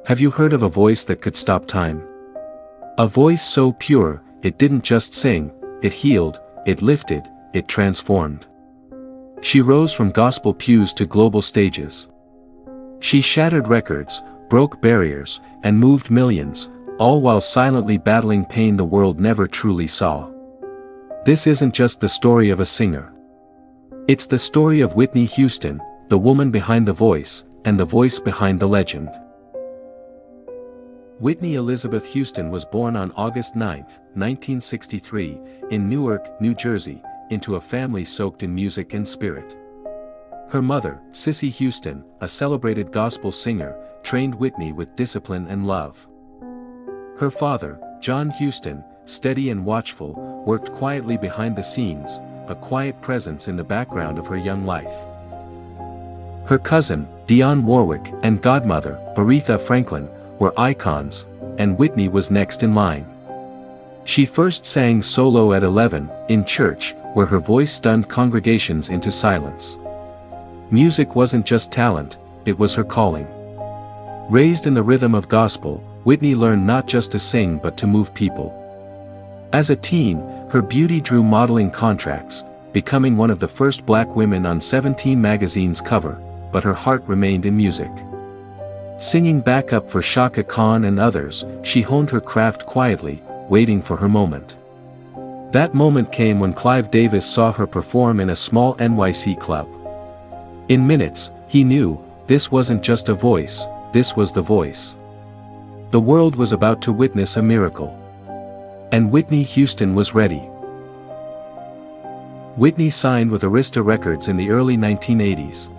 Have you heard of a voice that could stop time? A voice so pure, it didn't just sing, it healed, it lifted, it transformed. She rose from gospel pews to global stages. She shattered records, broke barriers, and moved millions, all while silently battling pain the world never truly saw. This isn't just the story of a singer. It's the story of Whitney Houston, the woman behind the voice, and the voice behind the legend. Whitney Elizabeth Houston was born on August 9, 1963, in Newark, New Jersey, into a family soaked in music and spirit. Her mother, Cissy Houston, a celebrated gospel singer, trained Whitney with discipline and love. Her father, John Houston, steady and watchful, worked quietly behind the scenes, a quiet presence in the background of her young life. Her cousin, Dionne Warwick, and godmother, Aretha Franklin, were icons, and Whitney was next in line. She first sang solo at 11, in church, where her voice stunned congregations into silence. Music wasn't just talent, it was her calling. Raised in the rhythm of gospel, Whitney learned not just to sing but to move people. As a teen, her beauty drew modeling contracts, becoming one of the first black women on 17 magazine's cover, but her heart remained in music. Singing backup for Chaka Khan and others, she honed her craft quietly, waiting for her moment. That moment came when Clive Davis saw her perform in a small NYC club. In minutes, he knew, this wasn't just a voice, this was the voice. The world was about to witness a miracle. And Whitney Houston was ready. Whitney signed with Arista Records in the early 1980s.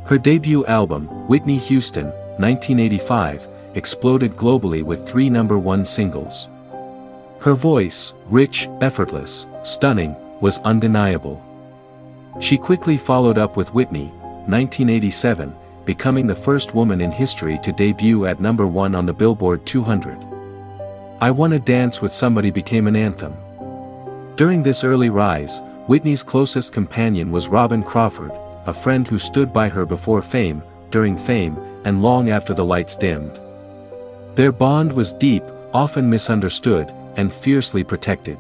Her debut album, Whitney Houston, 1985, exploded globally with 3 #1 singles. Her voice, rich, effortless, stunning, was undeniable. She quickly followed up with Whitney, 1987, becoming the first woman in history to debut at #1 on the Billboard 200. I Wanna Dance with Somebody became an anthem. During this early rise, Whitney's closest companion was Robin Crawford, a friend who stood by her before fame, during fame, and long after the lights dimmed. Their bond was deep, often misunderstood, and fiercely protected.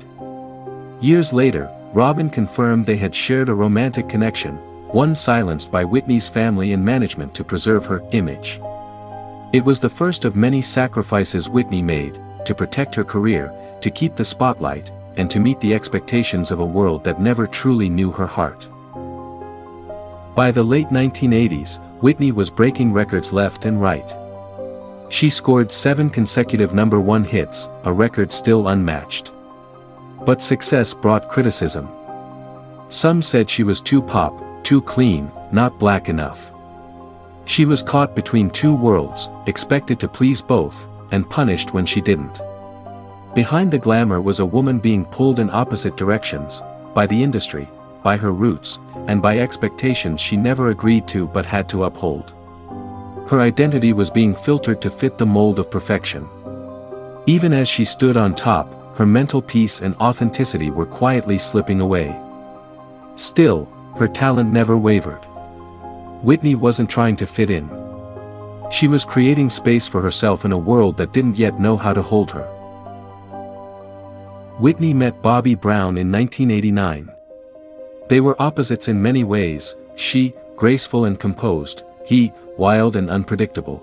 Years later, Robin confirmed they had shared a romantic connection, one silenced by Whitney's family and management to preserve her image. It was the first of many sacrifices Whitney made, to protect her career, to keep the spotlight, and to meet the expectations of a world that never truly knew her heart. By the late 1980s, Whitney was breaking records left and right. She scored 7 consecutive #1 hits, a record still unmatched. But success brought criticism. Some said she was too pop, too clean, not black enough. She was caught between two worlds, expected to please both, and punished when she didn't. Behind the glamour was a woman being pulled in opposite directions, by the industry, by her roots, and by expectations she never agreed to but had to uphold. Her identity was being filtered to fit the mold of perfection. Even as she stood on top, her mental peace and authenticity were quietly slipping away. Still, her talent never wavered. Whitney wasn't trying to fit in. She was creating space for herself in a world that didn't yet know how to hold her. Whitney met Bobby Brown in 1989. They were opposites in many ways, she, graceful and composed, he, wild and unpredictable.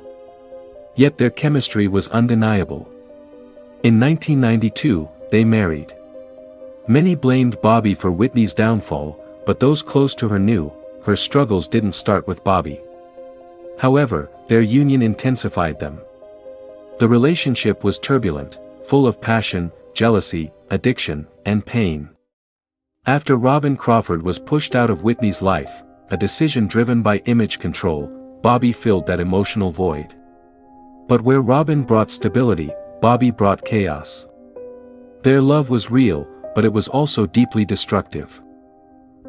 Yet their chemistry was undeniable. In 1992, they married. Many blamed Bobby for Whitney's downfall, but those close to her knew, her struggles didn't start with Bobby. However, their union intensified them. The relationship was turbulent, full of passion, jealousy, addiction, and pain. After Robin Crawford was pushed out of Whitney's life, a decision driven by image control, Bobby filled that emotional void. But where Robin brought stability, Bobby brought chaos. Their love was real, but it was also deeply destructive.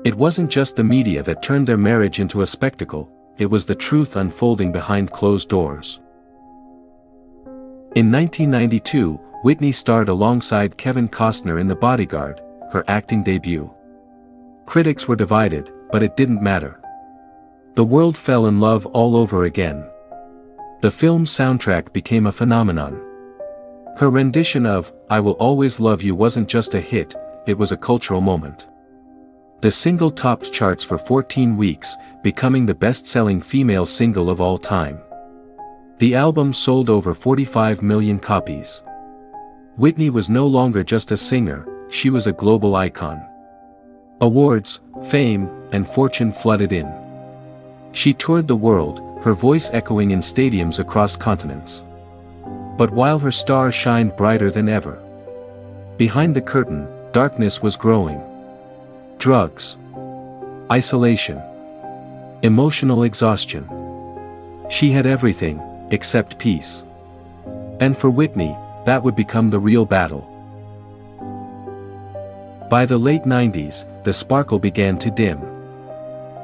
It wasn't just the media that turned their marriage into a spectacle, it was the truth unfolding behind closed doors. In 1992, Whitney starred alongside Kevin Costner in The Bodyguard, her acting debut. Critics were divided, but it didn't matter. The world fell in love all over again. The film's soundtrack became a phenomenon. Her rendition of "I Will Always Love You" wasn't just a hit, it was a cultural moment. The single topped charts for 14 weeks, becoming the best-selling female single of all time. The album sold over 45 million copies. Whitney was no longer just a singer, she was a global icon. Awards, fame, and fortune flooded in. She toured the world, her voice echoing in stadiums across continents. But while her star shined brighter than ever, behind the curtain, darkness was growing. Drugs, isolation, emotional exhaustion. She had everything, except peace. And for Whitney, that would become the real battle. By the late 90s, the sparkle began to dim.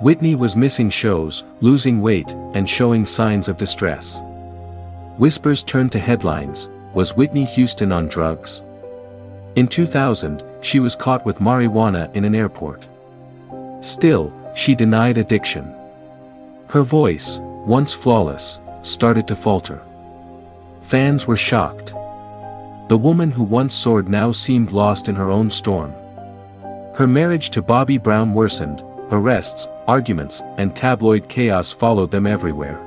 Whitney was missing shows, losing weight, and showing signs of distress. Whispers turned to headlines: was Whitney Houston on drugs? In 2000, she was caught with marijuana in an airport. Still, she denied addiction. Her voice, once flawless, started to falter. Fans were shocked. The woman who once soared now seemed lost in her own storm. Her marriage to Bobby Brown worsened, arrests, arguments, and tabloid chaos followed them everywhere.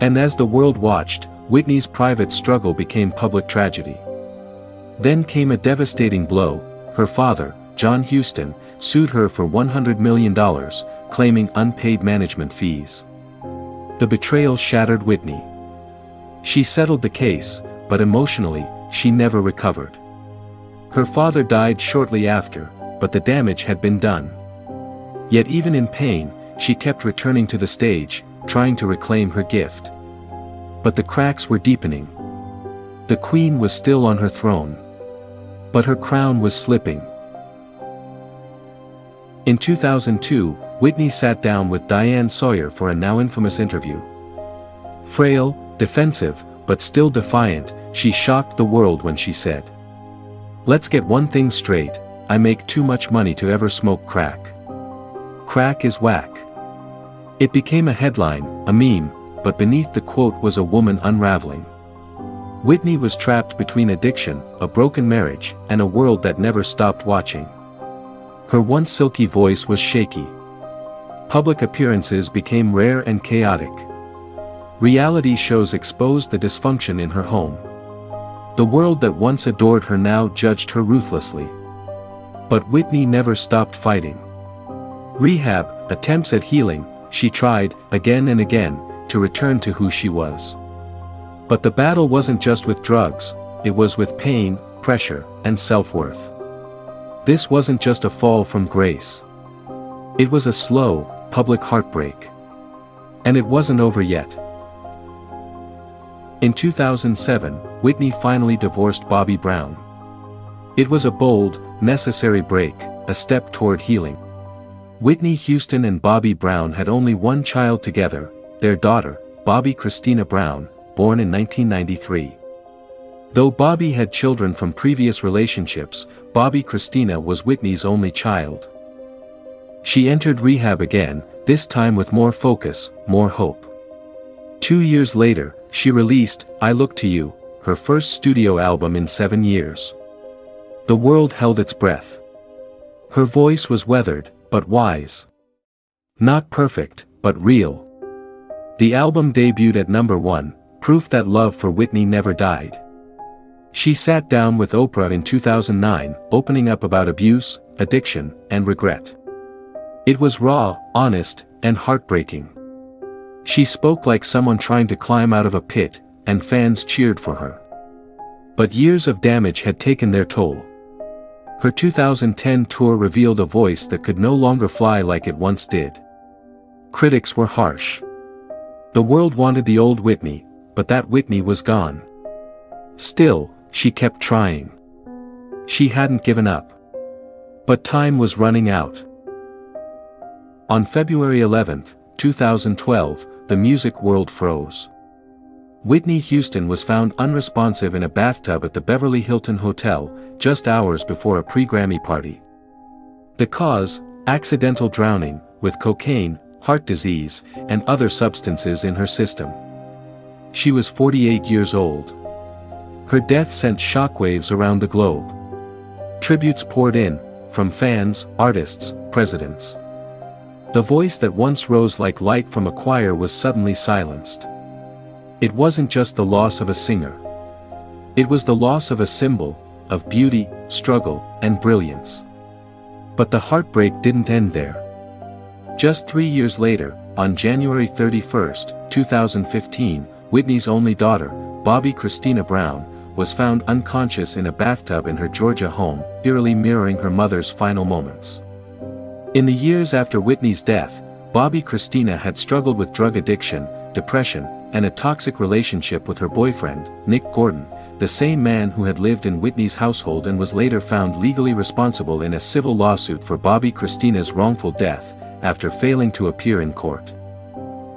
And as the world watched, Whitney's private struggle became public tragedy. Then came a devastating blow: her father, John Houston, sued her for $100 million, claiming unpaid management fees. The betrayal shattered Whitney. She settled the case, but emotionally, she never recovered. Her father died shortly after, but the damage had been done. Yet even in pain, she kept returning to the stage, trying to reclaim her gift. But the cracks were deepening. The queen was still on her throne, but her crown was slipping. In 2002, Whitney sat down with Diane Sawyer for a now infamous interview. Frail, defensive, but still defiant, she shocked the world when she said, "Let's get one thing straight, I make too much money to ever smoke crack. Crack is whack." It became a headline, a meme, but beneath the quote was a woman unraveling. Whitney was trapped between addiction, a broken marriage, and a world that never stopped watching. Her once silky voice was shaky. Public appearances became rare and chaotic. Reality shows exposed the dysfunction in her home. The world that once adored her now judged her ruthlessly. But Whitney never stopped fighting. Rehab, attempts at healing, she tried, again and again, to return to who she was. But the battle wasn't just with drugs, it was with pain, pressure, and self-worth. This wasn't just a fall from grace. It was a slow, public heartbreak. And it wasn't over yet. In 2007, Whitney finally divorced Bobby Brown. It was a bold, necessary break, a step toward healing. Whitney Houston and Bobby Brown had only one child together, their daughter, Bobbi Kristina Brown, born in 1993. Though Bobby had children from previous relationships, Bobbi Kristina was Whitney's only child. She entered rehab again, this time with more focus, more hope. 2 years later, she released "I Look to You," her first studio album in 7 years. The world held its breath. Her voice was weathered, but wise. Not perfect, but real. The album debuted at #1, proof that love for Whitney never died. She sat down with Oprah in 2009, opening up about abuse, addiction, and regret. It was raw, honest, and heartbreaking. She spoke like someone trying to climb out of a pit, and fans cheered for her. But years of damage had taken their toll. Her 2010 tour revealed a voice that could no longer fly like it once did. Critics were harsh. The world wanted the old Whitney, but that Whitney was gone. Still, she kept trying. She hadn't given up. But time was running out. On February 11, 2012, the music world froze. Whitney Houston was found unresponsive in a bathtub at the Beverly Hilton Hotel, just hours before a pre-Grammy party. The cause, accidental drowning, with cocaine, heart disease, and other substances in her system. She was 48 years old. Her death sent shockwaves around the globe. Tributes poured in, from fans, artists, presidents. The voice that once rose like light from a choir was suddenly silenced. It wasn't just the loss of a singer. It was the loss of a symbol, of beauty, struggle, and brilliance. But the heartbreak didn't end there. Just 3 years later, on January 31, 2015, Whitney's only daughter, Bobbi Kristina Brown, was found unconscious in a bathtub in her Georgia home, eerily mirroring her mother's final moments. In the years after Whitney's death, Bobbi Kristina had struggled with drug addiction, depression, and a toxic relationship with her boyfriend, Nick Gordon, the same man who had lived in Whitney's household and was later found legally responsible in a civil lawsuit for Bobbi Kristina's wrongful death, after failing to appear in court.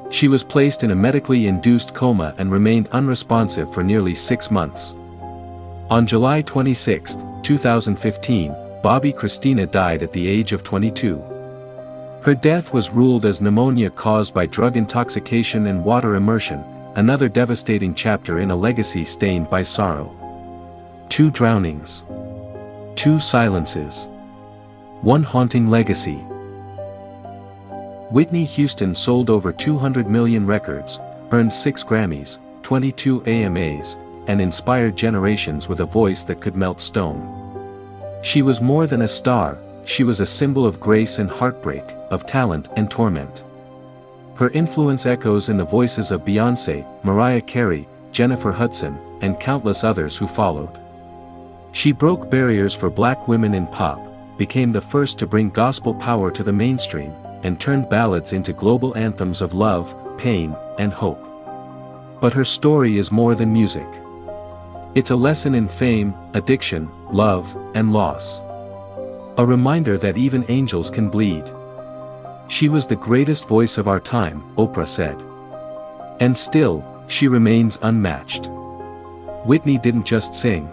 She was placed in a medically induced coma and remained unresponsive for nearly 6 months. On July 26, 2015, Bobbi Kristina died at the age of 22. Her death was ruled as pneumonia caused by drug intoxication and water immersion, another devastating chapter in a legacy stained by sorrow. 2 drownings. 2 silences. 1 haunting legacy. Whitney Houston sold over 200 million records, earned 6 Grammys, 22 AMAs, and inspired generations with a voice that could melt stone. She was more than a star, she was a symbol of grace and heartbreak, of talent and torment. Her influence echoes in the voices of Beyoncé, Mariah Carey, Jennifer Hudson, and countless others who followed. She broke barriers for Black women in pop, became the first to bring gospel power to the mainstream, and turned ballads into global anthems of love, pain, and hope. But her story is more than music. It's a lesson in fame, addiction, love, and loss. A reminder that even angels can bleed. She was the greatest voice of our time, Oprah said. And still, she remains unmatched. Whitney didn't just sing.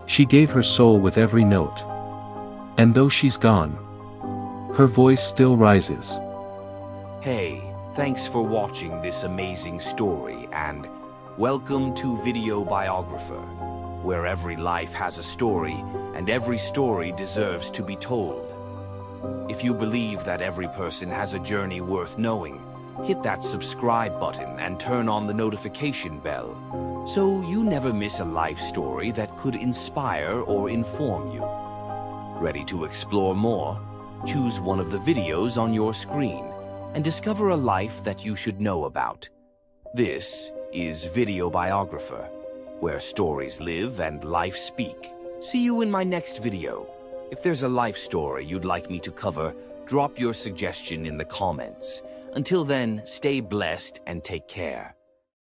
She gave her soul with every note. And though she's gone, her voice still rises. Hey, thanks for watching this amazing story, and welcome to Video Biographer, where every life has a story, and every story deserves to be told. If you believe that every person has a journey worth knowing, hit that subscribe button and turn on the notification bell, so you never miss a life story that could inspire or inform you. Ready to explore more? Choose one of the videos on your screen and discover a life that you should know about. This is Video Biographer, where stories live and life speak. See you in my next video. If there's a life story you'd like me to cover, drop your suggestion in the comments. Until then, stay blessed and take care.